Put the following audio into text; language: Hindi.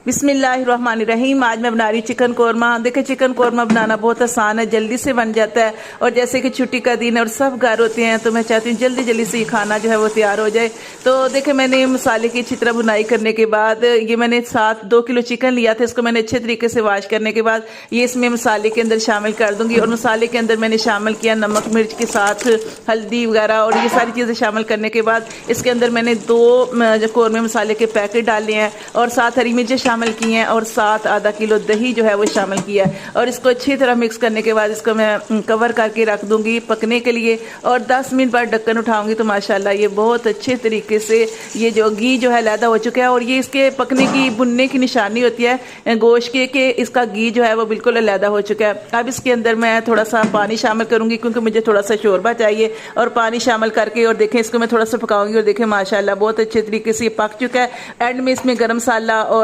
बिस्मिल्लाहिर्रहमानिर्रहीम। आज मैं बना रही चिकन कोरमा। देखिए चिकन कोरमा बनाना बहुत आसान है, जल्दी से बन जाता है। और जैसे कि छुट्टी का दिन है और सब घर होते हैं तो मैं चाहती हूँ जल्दी जल्दी से ये खाना जो है वो तैयार हो जाए। तो देखिए मैंने मसाले की अच्छी तरह बुनाई करने के बाद ये मैंने 2 किलो चिकन लिया था। इसको मैंने अच्छे तरीके से वॉश करने के बाद ये इसमें मसाले के अंदर शामिल कर दूंगी। और मसाले के अंदर मैंने शामिल किया नमक मिर्च के साथ हल्दी वगैरह, और ये सारी चीज़ें शामिल करने के बाद इसके अंदर मैंने 2 कौरमे मसाले के पैकेट डाले हैं और 7 हरी मिर्चें शामिल की हैं और 7 आधा किलो दही जो है वो शामिल किया है। और इसको अच्छी तरह मिक्स करने के बाद इसको मैं कवर करके रख दूंगी पकने के लिए। और 10 मिनट बाद ढक्कन उठाऊंगी तो माशाल्लाह ये बहुत अच्छे तरीके से ये जो घी जो है लैदा हो चुका है। और ये इसके पकने की भुनने की निशानी होती है गोश्त के कि इसका घी जो है वो बिल्कुल लैदा हो चुका है। अब इसके अंदर मैं थोड़ा सा पानी शामिल करूंगी क्योंकि मुझे थोड़ा सा शोरबा चाहिए। और पानी शामिल करके और देखें इसको मैं थोड़ा सा पकाऊंगी और देखें माशाल्लाह बहुत अच्छे तरीके से ये पक चुका है। एंड में इसमें गरम मसाला और